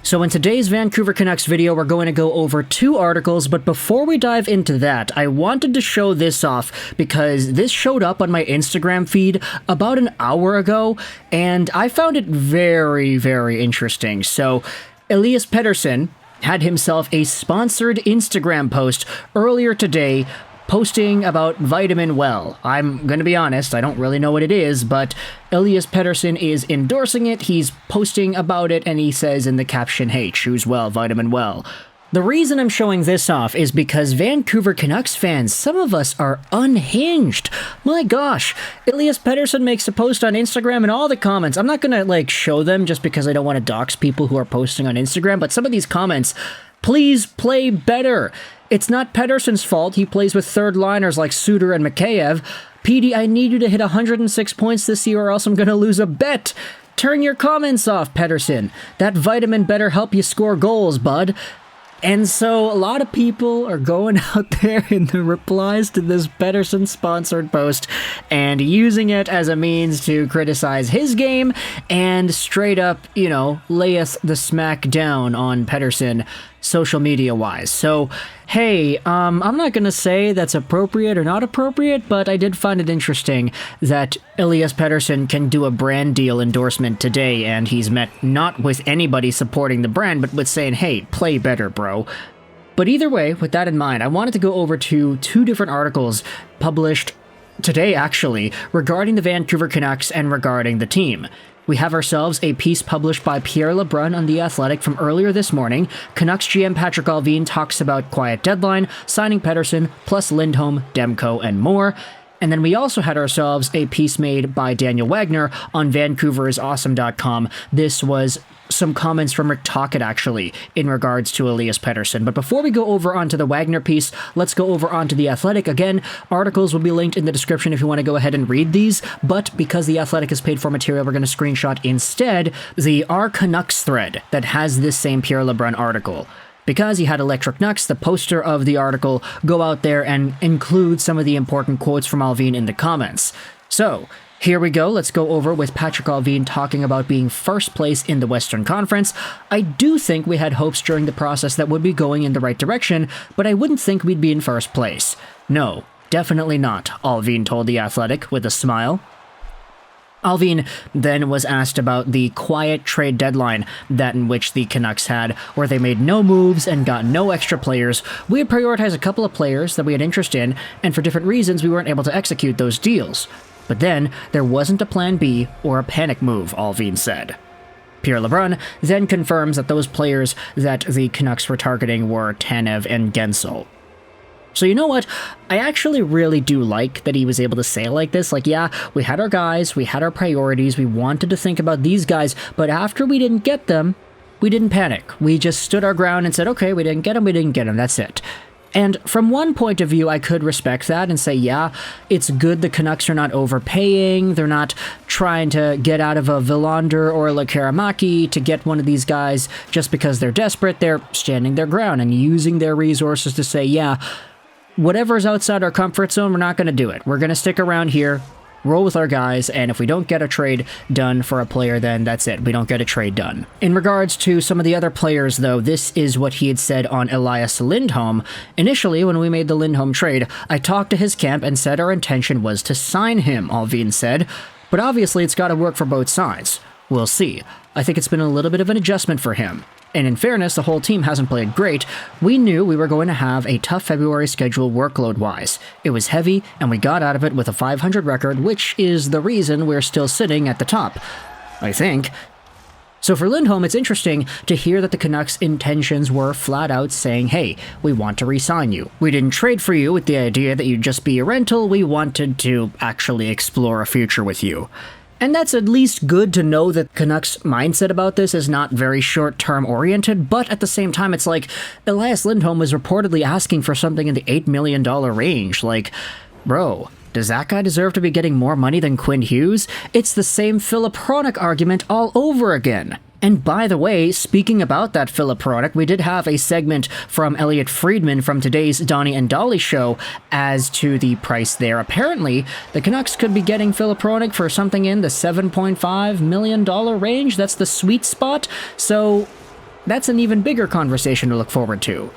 So in today's Vancouver Canucks video, we're going to go over 2 articles, but before we dive into that, I wanted to show this off because this showed up on my Instagram feed about an hour ago, and I found it very, very interesting. So Elias Pettersson had himself a sponsored Instagram post earlier today posting about Vitamin Well. I'm going to be honest, I don't really know what it is, but Elias Pettersson is endorsing it, he's posting about it, and he says in the caption, "Hey, choose well, Vitamin Well." The reason I'm showing this off is because Vancouver Canucks fans, some of us are unhinged. My gosh, Elias Pettersson makes a post on Instagram and all the comments, I'm not going to show them just because I don't want to dox people who are posting on Instagram, but some of these comments, "Please play better. It's not Pettersson's fault he plays with third liners like Suter and Mikheyev. PD, I need you to hit 106 points this year or else I'm going to lose a bet. Turn your comments off, Pettersson. That vitamin better help you score goals, bud." And so a lot of people are going out there in the replies to this Pettersson-sponsored post and using it as a means to criticize his game and straight up, lay us the smack down on Pettersson social media-wise. So, hey, I'm not going to say that's appropriate or not appropriate, but I did find it interesting that Elias Pettersson can do a brand deal endorsement today, and he's met not with anybody supporting the brand, but with saying, "Hey, play better, bro." But either way, with that in mind, I wanted to go over to 2 different articles published today, actually, regarding the Vancouver Canucks and regarding the team. We have ourselves a piece published by Pierre LeBrun on The Athletic from earlier this morning. Canucks GM Patrik Allvin talks about quiet deadline, signing Pettersson, plus Lindholm, Demko, and more. And then we also had ourselves a piece made by Daniel Wagner on VancouverisAwesome.com. This was some comments from Rick Tocchet, actually, in regards to Elias Pettersson. But before we go over onto the Wagner piece, let's go over onto The Athletic. Again, articles will be linked in the description if you want to go ahead and read these, but because The Athletic is paid for material, we're going to screenshot instead the Our Canucks thread that has this same Pierre LeBrun article. Because he had Electric Nucks, the poster of the article, go out there and include some of the important quotes from Allvin in the comments. So, here we go. Let's go over with Patrik Allvin talking about being first place in the Western Conference. I do think we had hopes during the process that would be going in the right direction, but I wouldn't think we'd be in first place. No, definitely not, Allvin told The Athletic with a smile. Allvin then was asked about the quiet trade deadline that in which the Canucks had, where they made no moves and got no extra players. We had prioritized a couple of players that we had interest in, and for different reasons we weren't able to execute those deals. But then, there wasn't a plan B or a panic move, Allvin said. Pierre LeBrun then confirms that those players that the Canucks were targeting were Tanev and Gensel. So you know what? I actually really do like that he was able to say it like this. Yeah, we had our guys, we had our priorities, we wanted to think about these guys, but after we didn't get them, we didn't panic. We just stood our ground and said, okay, we didn't get them, that's it. And from one point of view, I could respect that and say, yeah, it's good the Canucks are not overpaying, they're not trying to get out of a Willander or a Lekkerimaki to get one of these guys just because they're desperate. They're standing their ground and using their resources to say, yeah, whatever's outside our comfort zone, we're not going to do it. We're going to stick around here, roll with our guys, and if we don't get a trade done for a player, then that's it. We don't get a trade done. In regards to some of the other players, though, this is what he had said on Elias Lindholm. Initially, when we made the Lindholm trade, I talked to his camp and said our intention was to sign him, Allvin said. But obviously, it's got to work for both sides. We'll see. I think it's been a little bit of an adjustment for him. And in fairness, the whole team hasn't played great. We knew we were going to have a tough February schedule workload-wise. It was heavy, and we got out of it with a .500 record, which is the reason we're still sitting at the top, I think. So for Lindholm, it's interesting to hear that the Canucks' intentions were flat out saying, hey, we want to re-sign you. We didn't trade for you with the idea that you'd just be a rental, we wanted to actually explore a future with you. And that's at least good to know that Canucks' mindset about this is not very short-term oriented, but at the same time, it's like, Elias Lindholm was reportedly asking for something in the $8 million range. Bro, does that guy deserve to be getting more money than Quinn Hughes? It's the same Filip Hronek argument all over again. And by the way, speaking about that Filip Hronek, we did have a segment from Elliot Friedman from today's Donnie and Dolly show as to the price there. Apparently, the Canucks could be getting Filip Hronek for something in the $7.5 million range. That's the sweet spot. So that's an even bigger conversation to look forward to.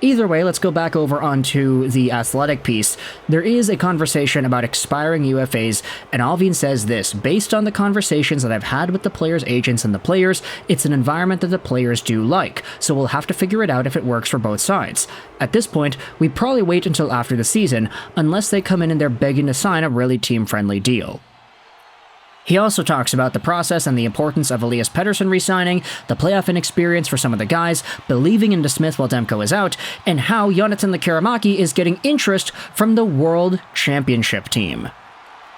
Either way, let's go back over onto the Athletic piece. There is a conversation about expiring UFAs, and Allvin says this: based on the conversations that I've had with the players' agents and the players, it's an environment that the players do like, so we'll have to figure it out if it works for both sides. At this point, we probably wait until after the season, unless they come in and they're begging to sign a really team-friendly deal. He also talks about the process and the importance of Elias Pettersson re-signing, the playoff inexperience for some of the guys, believing in DeSmith while Demko is out, and how Jonathan Lekkerimaki is getting interest from the World Championship team.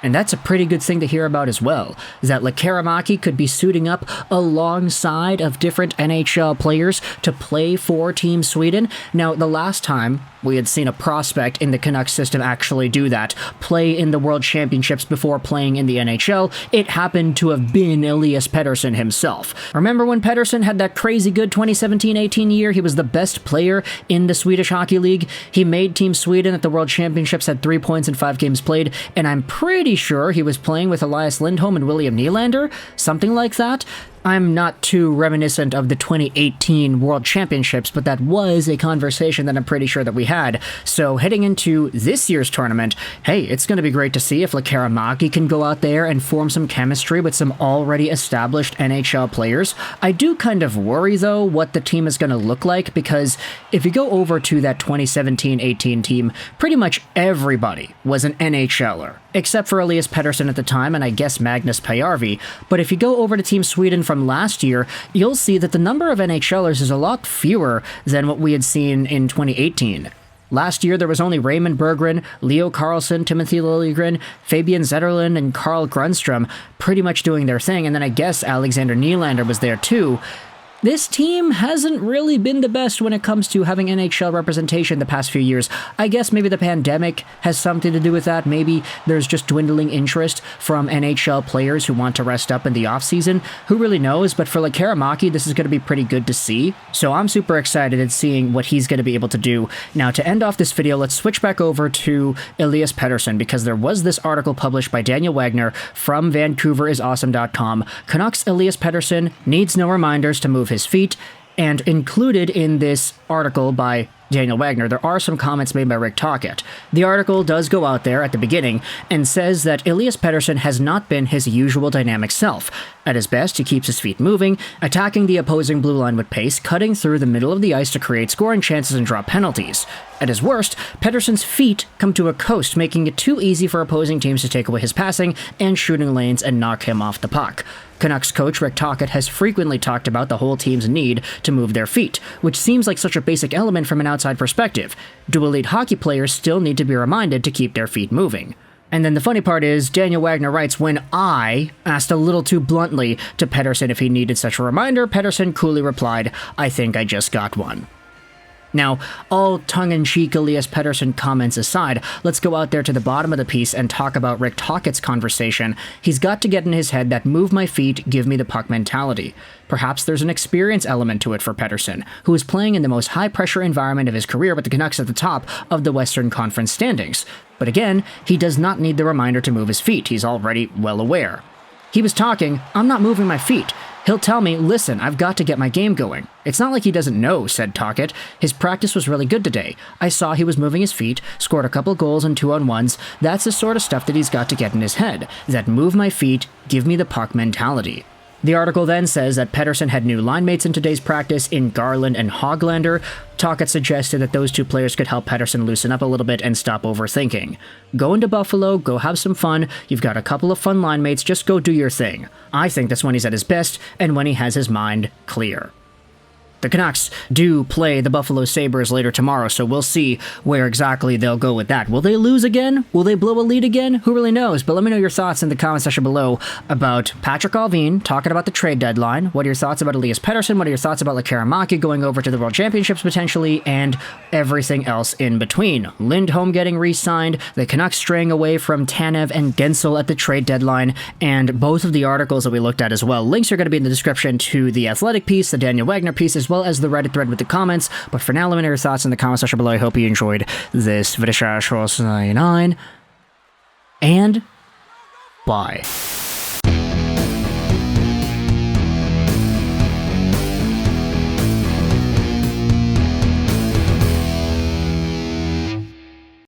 And that's a pretty good thing to hear about as well, is that Lekkerimaki could be suiting up alongside of different NHL players to play for Team Sweden. Now, the last time we had seen a prospect in the Canucks system actually do that, play in the World Championships before playing in the NHL, it happened to have been Elias Pettersson himself. Remember when Pettersson had that crazy good 2017-18 year? He was the best player in the Swedish Hockey League. He made Team Sweden at the World Championships, had 3 points in 5 games played, and I'm pretty sure he was playing with Elias Lindholm and William Nylander, something like that. I'm not too reminiscent of the 2018 World Championships, but that was a conversation that I'm pretty sure that we had. So heading into this year's tournament, hey, it's going to be great to see if Lekkerimaki can go out there and form some chemistry with some already established NHL players. I do kind of worry, though, what the team is going to look like, because if you go over to that 2017-18 team, pretty much everybody was an NHLer, except for Elias Pettersson at the time, and I guess Magnus Pajärvi. But if you go over to Team Sweden from last year, you'll see that the number of NHLers is a lot fewer than what we had seen in 2018. Last year, there was only Raymond Berggren, Leo Carlsson, Timothy Liljegren, Fabian Zetterlund, and Carl Grundstrom pretty much doing their thing, and then I guess Alexander Nylander was there too. This team hasn't really been the best when it comes to having NHL representation the past few years. I guess maybe the pandemic has something to do with that. Maybe there's just dwindling interest from NHL players who want to rest up in the offseason. Who really knows? But for Lekkerimaki, this is going to be pretty good to see. So I'm super excited at seeing what he's going to be able to do. Now, to end off this video, let's switch back over to Elias Pettersson, because there was this article published by Daniel Wagner from VancouverisAwesome.com. Canucks Elias Pettersson needs no reminders to move his feet, and included in this article by Daniel Wagner, there are some comments made by Rick Tocchet. The article does go out there at the beginning and says that Elias Pettersson has not been his usual dynamic self. At his best, he keeps his feet moving, attacking the opposing blue line with pace, cutting through the middle of the ice to create scoring chances and draw penalties. At his worst, Pettersson's feet come to a coast, making it too easy for opposing teams to take away his passing and shooting lanes and knock him off the puck. Canucks coach Rick Tocchet has frequently talked about the whole team's need to move their feet, which seems like such a basic element from an outside perspective. Do elite hockey players still need to be reminded to keep their feet moving? And then the funny part is, Daniel Wagner writes, when I asked a little too bluntly to Pettersson if he needed such a reminder, Pettersson coolly replied, "I think I just got one." Now, all tongue-in-cheek Elias Pettersson comments aside, let's go out there to the bottom of the piece and talk about Rick Tocchet's conversation. He's got to get in his head that move my feet, give me the puck mentality. Perhaps there's an experience element to it for Pettersson, who is playing in the most high-pressure environment of his career with the Canucks at the top of the Western Conference standings. But again, he does not need the reminder to move his feet. He's already well aware. He was talking, "I'm not moving my feet." He'll tell me, "Listen, I've got to get my game going." It's not like he doesn't know, said Tocchet. His practice was really good today. I saw he was moving his feet, scored a couple goals and 2-on-1s. That's the sort of stuff that he's got to get in his head. That move my feet, give me the puck mentality. The article then says that Pettersson had new line mates in today's practice in Garland and Hoglander. Tocchet suggested that those two players could help Pettersson loosen up a little bit and stop overthinking. Go into Buffalo, go have some fun, you've got a couple of fun line mates, just go do your thing. I think that's when he's at his best and when he has his mind clear. The Canucks do play the Buffalo Sabres later tomorrow, so we'll see where exactly they'll go with that. Will they lose again? Will they blow a lead again? Who really knows? But let me know your thoughts in the comment section below about Patrik Allvin talking about the trade deadline. What are your thoughts about Elias Pettersson? What are your thoughts about Lekkerimaki going over to the World Championships potentially? And everything else in between. Lindholm getting re-signed, the Canucks straying away from Tanev and Gensel at the trade deadline, and both of the articles that we looked at as well. Links are going to be in the description to the Athletic piece, the Daniel Wagner piece, as well as the Reddit thread with the comments. But for now, let me know your thoughts in the comment section below. I hope you enjoyed this video. And bye.